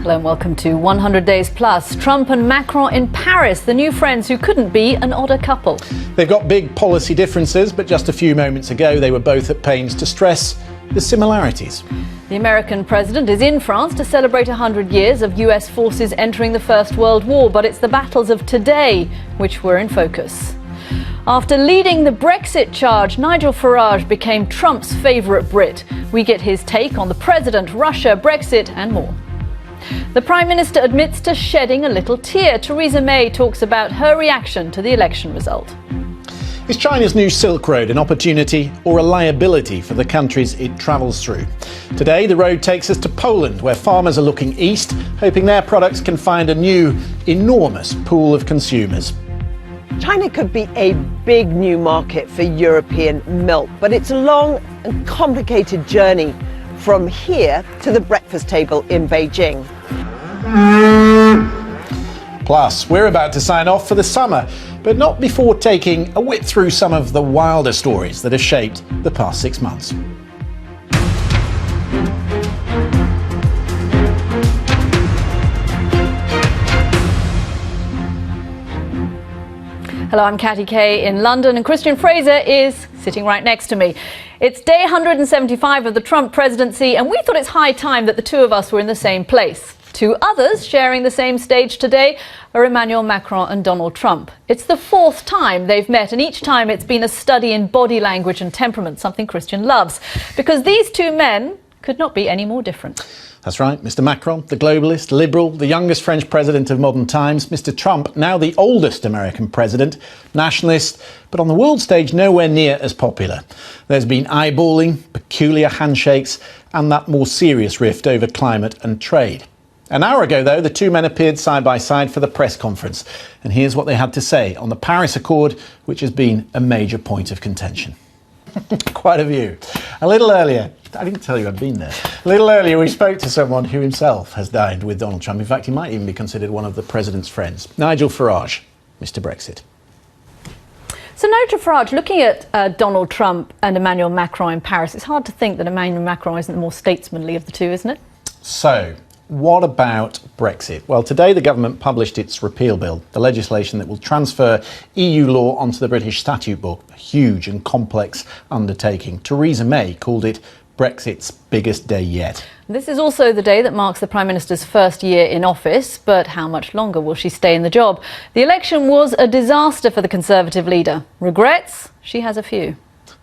Hello and welcome to 100 Days Plus. Trump and Macron in Paris, the new friends who couldn't be an odder couple. They've got big policy differences, but just a few moments ago they were both at pains to stress the similarities. The American president is in France to celebrate 100 years of US forces entering the First World War, but it's the battles of today which were in focus. After leading the Brexit charge, Nigel Farage became Trump's favourite Brit. We get his take on the president, Russia, Brexit and more. The Prime Minister admits to shedding a little tear. Theresa May talks about her reaction to the election result. Is China's new Silk Road an opportunity or a liability for the countries it travels through? Today, the road takes us to Poland, where farmers are looking east, hoping their products can find a new, enormous pool of consumers. China could be a big new market for European milk, but it's a long and complicated journey from here to the breakfast table in Beijing. Plus, we're about to sign off for the summer, but not before taking a whip through some of the wilder stories that have shaped the past 6 months. Hello, I'm Katty Kay in London and Christian Fraser is sitting right next to me. It's day 175 of the Trump presidency and we thought it's high time that the two of us were in the same place. Two others sharing the same stage today are Emmanuel Macron and Donald Trump. It's the fourth time they've met and each time it's been a study in body language and temperament, something Christian loves, because these two men could not be any more different. That's right, Mr. Macron, the globalist, liberal, the youngest French president of modern times. Mr. Trump, now the oldest American president, nationalist, but on the world stage nowhere near as popular. There's been eyeballing, peculiar handshakes, and that more serious rift over climate and trade. An hour ago, though, the two men appeared side by side for the press conference. And here's what they had to say on the Paris Accord, which has been a major point of contention. Quite a view. A little earlier, I didn't tell you I'd been there. A little earlier, we spoke to someone who himself has dined with Donald Trump. In fact, he might even be considered one of the president's friends. Nigel Farage, Mr. Brexit. So Nigel Farage, looking at Donald Trump and Emmanuel Macron in Paris, it's hard to think that Emmanuel Macron isn't the more statesmanly of the two, isn't it? So, what about Brexit? Well, today the government published its repeal bill, the legislation that will transfer EU law onto the British statute book, a huge and complex undertaking. Theresa May called it Brexit's biggest day yet. This is also the day that marks the Prime Minister's first year in office, but how much longer will she stay in the job? The election was a disaster for the Conservative leader. Regrets? She has a few.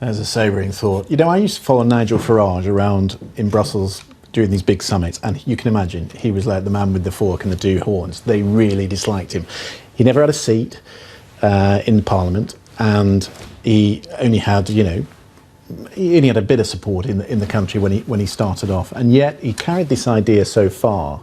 There's a sobering thought. You know, I used to follow Nigel Farage around in Brussels during these big summits, and you can imagine he was like the man with the fork and the two horns. They really disliked him. He never had a seat in Parliament, and he only had, he only had a bit of support in the country when he started off, and yet he carried this idea so far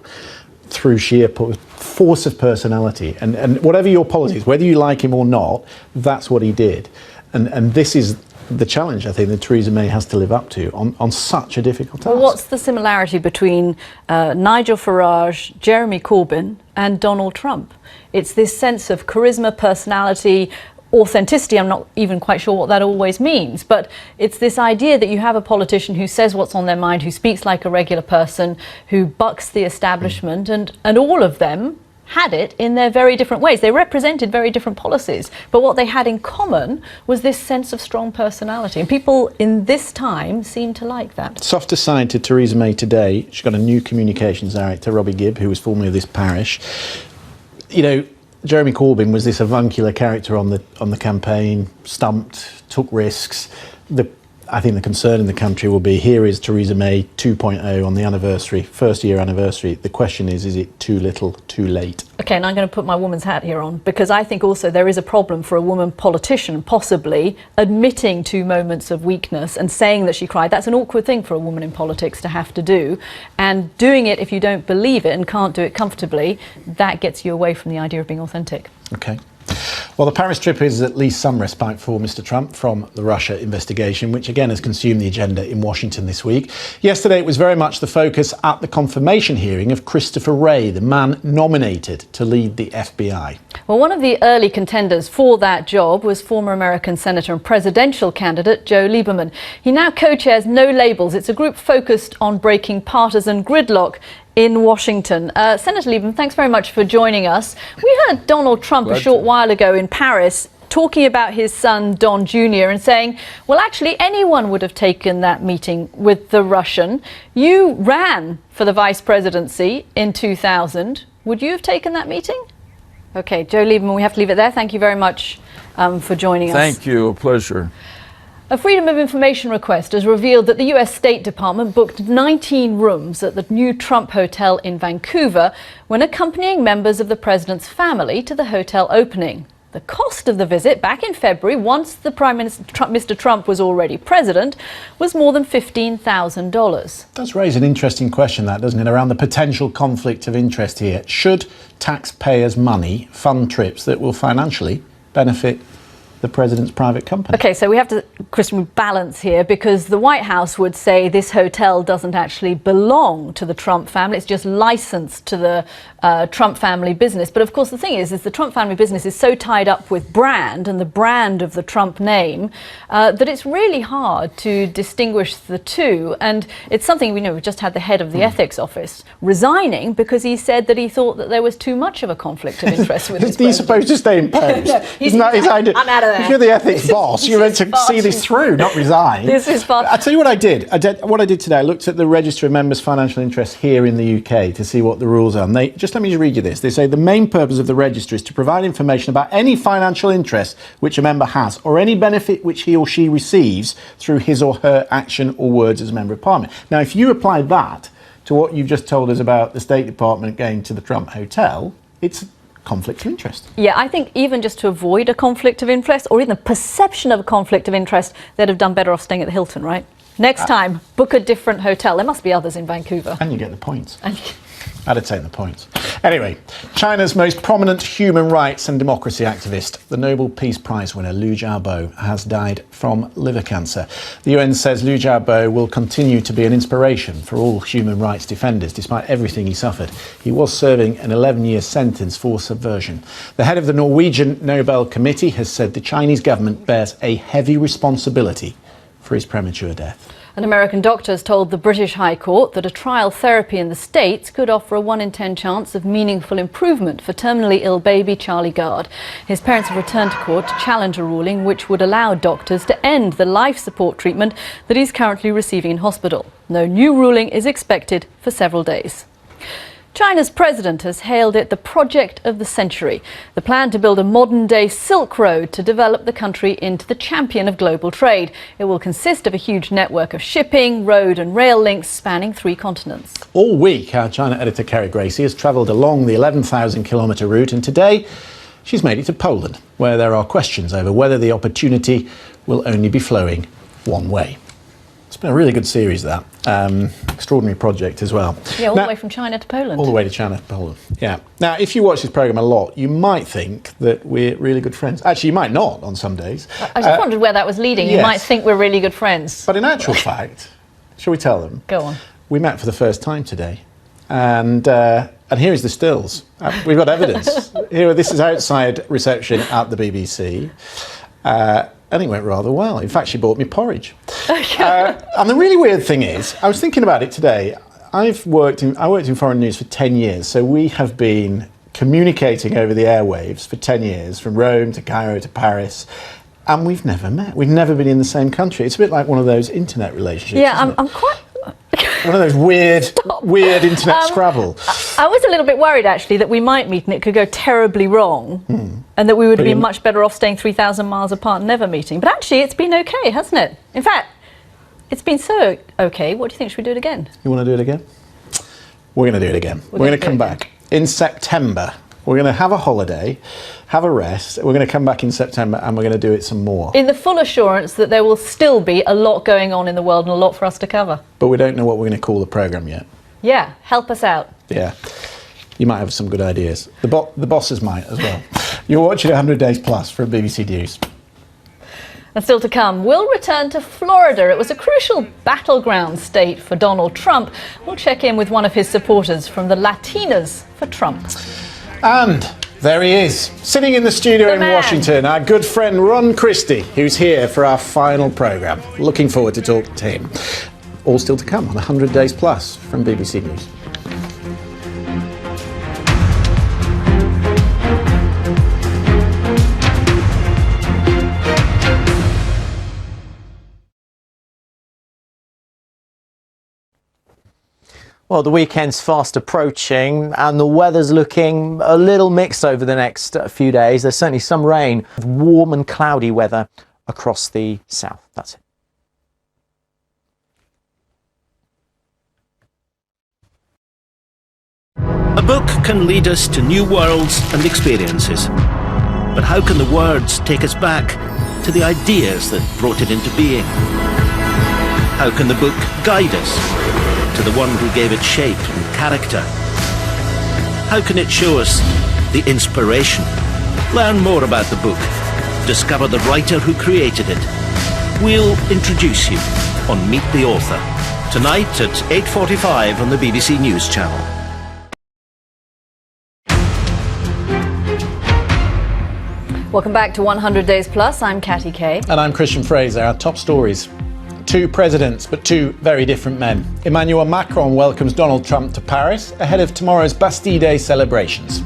through sheer force of personality. And whatever your politics, whether you like him or not, that's what he did. And this is the challenge, I think, that Theresa May has to live up to on such a difficult task. Well, what's the similarity between Nigel Farage, Jeremy Corbyn and Donald Trump? It's this sense of charisma, personality, authenticity. I'm not even quite sure what that always means, but it's this idea that you have a politician who says what's on their mind, who speaks like a regular person, who bucks the establishment, and all of them had it in their very different ways. They represented very different policies, but what they had in common was this sense of strong personality, and people in this time seem to like that. Soft aside to Theresa May today, she's got a new communications director, Robbie Gibb, who was formerly of this parish. Jeremy Corbyn was this avuncular character on the campaign, stumped, took risks. I think the concern in the country will be, here is Theresa May 2.0 on the anniversary, first year anniversary. The question is it too little, too late? Okay, and I'm going to put my woman's hat here on, because I think also there is a problem for a woman politician possibly admitting to moments of weakness and saying that she cried. That's an awkward thing for a woman in politics to have to do. And doing it if you don't believe it and can't do it comfortably, that gets you away from the idea of being authentic. Okay. Well, the Paris trip is at least some respite for Mr. Trump from the Russia investigation, which again has consumed the agenda in Washington this week. Yesterday, it was very much the focus at the confirmation hearing of Christopher Wray, the man nominated to lead the FBI. Well, one of the early contenders for that job was former American Senator and presidential candidate Joe Lieberman. He now co-chairs No Labels. It's a group focused on breaking partisan gridlock in Washington. Senator Lieberman, thanks very much for joining us. We heard Donald Trump a short while ago in Paris talking about his son Don Jr. and saying, well, actually anyone would have taken that meeting with the Russian. You ran for the vice presidency in 2000. Would you have taken that meeting? OK, Joe Lieberman, we have to leave it there. Thank you very much for joining us. Thank you. A pleasure. A Freedom of Information request has revealed that the US State Department booked 19 rooms at the new Trump Hotel in Vancouver when accompanying members of the president's family to the hotel opening. The cost of the visit back in February, once the Mr. Trump was already president, was more than $15,000. Does raise an interesting question, that, doesn't it, around the potential conflict of interest here. Should taxpayers' money fund trips that will financially benefit the president's private company? OK, so we have to, Christian, balance here, because the White House would say this hotel doesn't actually belong to the Trump family. It's just licensed to the Trump family business. But of course, the thing is the Trump family business is so tied up with brand and the brand of the Trump name that it's really hard to distinguish the two. And it's something we know. We just had the head of the ethics office resigning because he said that he thought that there was too much of a conflict of interest with his He's supposed to stay in post. No, Isn't that his idea? I'm out of there. If you're the ethics boss, you're meant to see this through, not resign. This is far. I'll tell you what I did. What I did today, I looked at the Register of Members' Financial Interests here in the UK to see what the rules are. And let me read you this. They say the main purpose of the register is to provide information about any financial interest which a member has or any benefit which he or she receives through his or her action or words as a member of Parliament. Now, if you apply that to what you've just told us about the State Department going to the Trump Hotel, it's conflict of interest. Yeah, I think even just to avoid a conflict of interest or even the perception of a conflict of interest, they'd have done better off staying at the Hilton, right? Next time, book a different hotel. There must be others in Vancouver. And you get the points. I'd have taken the points. Anyway, China's most prominent human rights and democracy activist, the Nobel Peace Prize winner Liu Xiaobo, has died from liver cancer. The UN says Liu Xiaobo will continue to be an inspiration for all human rights defenders, despite everything he suffered. He was serving an 11-year sentence for subversion. The head of the Norwegian Nobel Committee has said the Chinese government bears a heavy responsibility for his premature death. An American doctor has told the British High Court that a trial therapy in the States could offer a 1 in 10 chance of meaningful improvement for terminally ill baby Charlie Gard. His parents have returned to court to challenge a ruling which would allow doctors to end the life support treatment that he's currently receiving in hospital. No new ruling is expected for several days. China's president has hailed it the project of the century, the plan to build a modern-day Silk Road to develop the country into the champion of global trade. It will consist of a huge network of shipping, road and rail links spanning 3 continents. All week, our China editor Kerry Gracie has travelled along the 11,000-kilometre route, and today she's made it to Poland, where there are questions over whether the opportunity will only be flowing one way. It's been a really good series, that. Extraordinary project as well. Yeah, all the way from China to Poland. All the way to China to Poland, yeah. Now, if you watch this programme a lot, you might think that we're really good friends. Actually, you might not on some days. I just wondered where that was leading. Yes. You might think we're really good friends. But in actual fact, shall we tell them? Go on. We met for the first time today. And here is the stills. We've got evidence. This is outside reception at the BBC. And it went rather well. In fact, she bought me porridge. And the really weird thing is, I was thinking about it today. I worked in foreign news for 10 years, so we have been communicating over the airwaves for 10 years, from Rome to Cairo to Paris, and we've never met. We've never been in the same country. It's a bit like one of those internet relationships. Yeah, I'm quite... One of those weird internet Scrabble. I was a little bit worried, actually, that we might meet and it could go terribly wrong and that we would have been much better off staying 3,000 miles apart and never meeting. But actually, it's been okay, hasn't it? In fact, it's been so okay. What do you think? Should we do it again? You want to do it again? We're going to do it again. We're going to come back in September. We're going to have a holiday, have a rest. We're going to come back in September and we're going to do it some more. In the full assurance that there will still be a lot going on in the world and a lot for us to cover. But we don't know what we're going to call the programme yet. Yeah, help us out. Yeah, you might have some good ideas. The bosses might as well. You're watching 100 Days Plus from BBC News. And still to come, we'll return to Florida. It was a crucial battleground state for Donald Trump. We'll check in with one of his supporters from the Latinas for Trump. And there he is, sitting in the studio in Washington, our good friend Ron Christie, who's here for our final programme. Looking forward to talking to him. All still to come on 100 Days Plus from BBC News. Well, the weekend's fast approaching and the weather's looking a little mixed over the next few days. There's certainly some rain, warm and cloudy weather across the south. That's it. A book can lead us to new worlds and experiences. But how can the words take us back to the ideas that brought it into being? How can the book guide us to the one who gave it shape and character? How can it show us the inspiration? Learn more about the book. Discover the writer who created it. We'll introduce you on Meet the Author, tonight at 8:45 on the BBC News Channel. Welcome back to 100 Days Plus. I'm Katty Kay. And I'm Christian Fraser. Our top stories. Two presidents, but two very different men. Emmanuel Macron welcomes Donald Trump to Paris ahead of tomorrow's Bastille Day celebrations.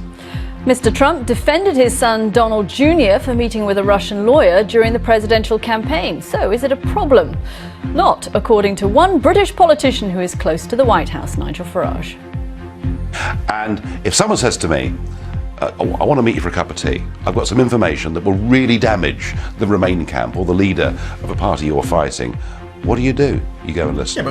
Mr. Trump defended his son Donald Jr. for meeting with a Russian lawyer during the presidential campaign. So is it a problem? Not, according to one British politician who is close to the White House, Nigel Farage. And if someone says to me, I want to meet you for a cup of tea, I've got some information that will really damage the Remain camp or the leader of a party you're fighting, what do? You go and listen.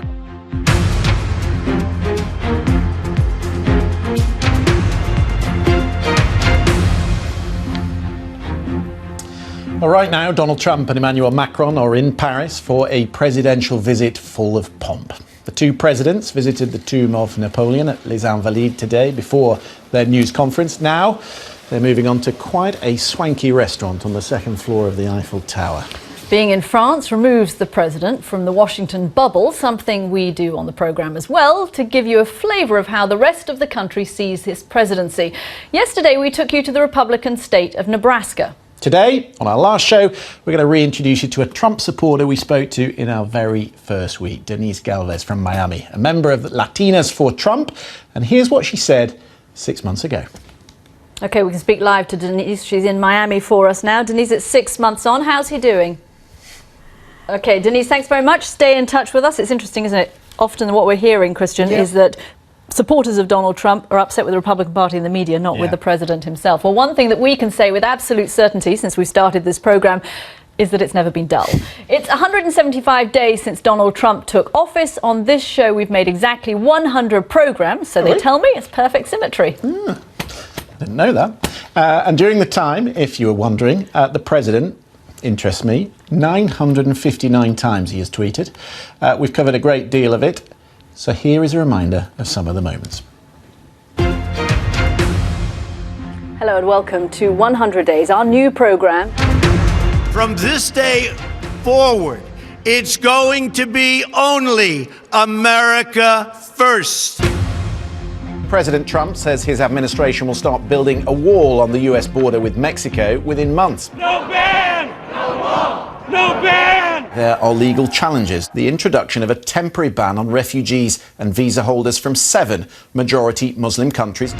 Well, right now, Donald Trump and Emmanuel Macron are in Paris for a presidential visit full of pomp. The two presidents visited the tomb of Napoleon at Les Invalides today before their news conference. Now they're moving on to quite a swanky restaurant on the second floor of the Eiffel Tower. Being in France removes the president from the Washington bubble, something we do on the programme as well, to give you a flavour of how the rest of the country sees his presidency. Yesterday we took you to the Republican state of Nebraska. Today, on our last show, we're going to reintroduce you to a Trump supporter we spoke to in our very first week, Denise Galvez from Miami, a member of Latinas for Trump. And here's what she said 6 months ago. OK, we can speak live to Denise. She's in Miami for us now. Denise, it's 6 months on. How's he doing? OK, Denise, thanks very much. Stay in touch with us. It's interesting, isn't it? Often what we're hearing, Christian, is that supporters of Donald Trump are upset with the Republican Party and the media, not with the president himself. Well, one thing that we can say with absolute certainty since we started this programme is that it's never been dull. It's 175 days since Donald Trump took office. On this show, we've made exactly 100 programmes, so they tell me it's perfect symmetry. I didn't know that. And during the time, if you were wondering, the president interests me. 959 times he has tweeted. We've covered a great deal of it. So here is a reminder of some of the moments. Hello and welcome to 100 Days, our new programme. From this day forward, it's going to be only America first. President Trump says his administration will start building a wall on the US border with Mexico within months. No ban! No wall! No ban! There are legal challenges. The introduction of a temporary ban on refugees and visa holders from 7 majority Muslim countries.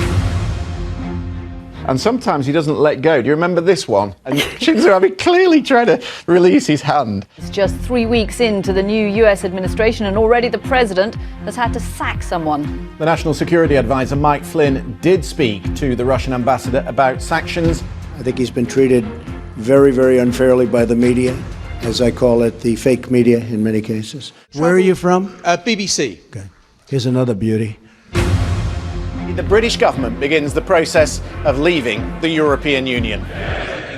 And sometimes he doesn't let go. Do you remember this one? And Shinzo Abe clearly trying to release his hand. It's just 3 weeks into the new US administration and already the president has had to sack someone. The National Security Advisor Mike Flynn did speak to the Russian ambassador about sanctions. I think he's been treated very, very unfairly by the media, as I call it, the fake media in many cases. Where are you from? BBC. Okay. Here's another beauty. The British government begins the process of leaving the European Union.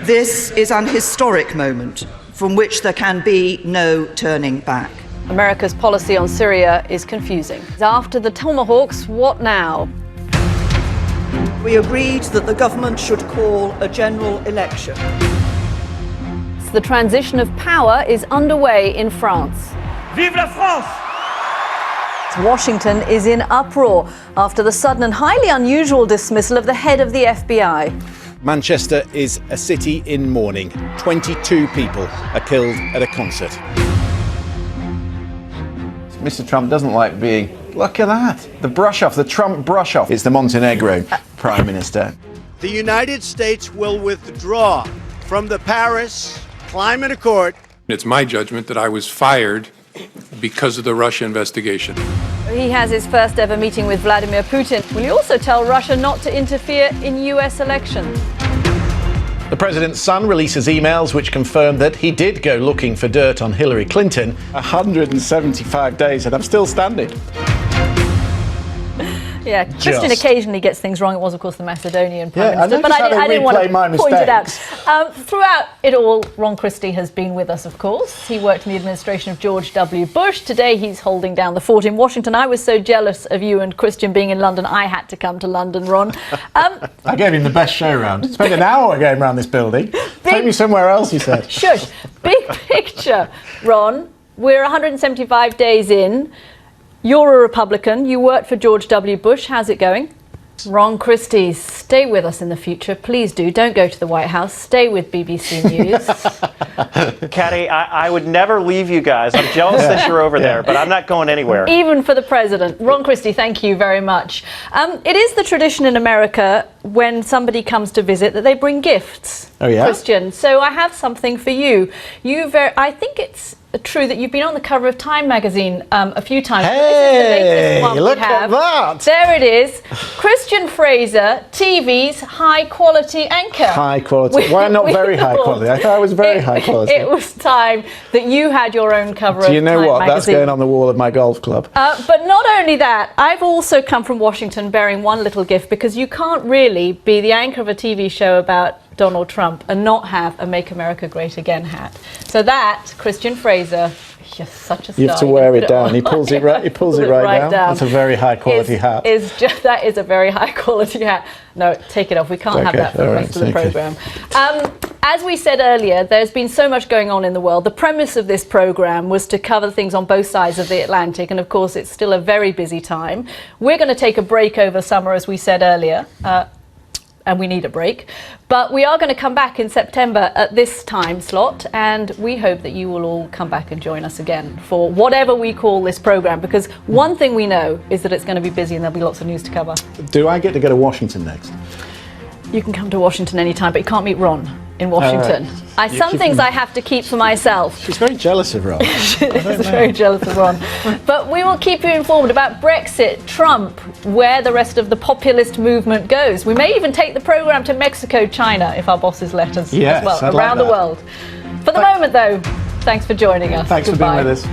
This is an historic moment from which there can be no turning back. America's policy on Syria is confusing. After the Tomahawks, what now? We agreed that the government should call a general election. The transition of power is underway in France. Vive la France! Washington is in uproar after the sudden and highly unusual dismissal of the head of the FBI. Manchester is a city in mourning. 22 people are killed at a concert. Mr. Trump doesn't like being... Look at that. The brush off, the Trump brush off. It's the Montenegro Prime Minister. The United States will withdraw from the Paris Climate Accord. It's my judgment that I was fired because of the Russia investigation. He has his first ever meeting with Vladimir Putin. Will he also tell Russia not to interfere in US elections? The president's son releases emails which confirm that he did go looking for dirt on Hillary Clinton. 175 days and I'm still standing. Yeah, Christian occasionally gets things wrong. It was, of course, the Macedonian Prime Minister, but I didn't want to point it out. mistakes. Throughout it all, Ron Christie has been with us, of course. He worked in the administration of George W. Bush. Today, he's holding down the fort in Washington. I was so jealous of you and Christian being in London, I had to come to London, Ron. I gave him the best show round. Spent an hour going around this building. Take me somewhere else, he said. Shush. Big picture, Ron. We're 175 days in. You're a Republican. You worked for George W. Bush. How's it going? Ron Christie, stay with us in the future. Please do. Don't go to the White House. Stay with BBC News. Katty, I would never leave you guys. I'm jealous that you're over there, but I'm not going anywhere. Even for the president. Ron Christie, thank you very much. It is the tradition in America when somebody comes to visit that they bring gifts. Oh, yeah? Christian, so I have something for you. I think it's true that you've been on the cover of Time magazine a few times. Hey, this is the latest one look we have. at that. There it is. Christian Fraser, TV's high quality anchor. High quality. Why not very high quality? I thought it was very high quality. It was time that you had your own cover of Time magazine. Do you know what? That's going on the wall of my golf club. But not only that, I've also come from Washington bearing one little gift, because you can't really be the anchor of a TV show about Donald Trump and not have a Make America Great Again hat. So that, Christian Fraser, you're such a star. You have to wear it down. He pulls it right. He pulls it right down. That's a very high quality hat. That is a very high quality hat. No, take it off. We can't have that for the rest of the programme. As we said earlier, there's been so much going on in the world. The premise of this programme was to cover things on both sides of the Atlantic, and of course it's still a very busy time. We're going to take a break over summer, as we said earlier. And we need a break. But we are going to come back in September at this time slot, and we hope that you will all come back and join us again for whatever we call this programme, because one thing we know is that it's going to be busy and there'll be lots of news to cover. Do I get to go to Washington next? You can come to Washington anytime, but you can't meet Ron in Washington. Some things I have to keep for myself. She's very jealous of Ron. She's very jealous of Ron. But we will keep you informed about Brexit, Trump, where the rest of the populist movement goes. We may even take the programme to Mexico, China, if our bosses let us, as well, around the world. For the moment, though, thanks for joining us. Thanks for being with us.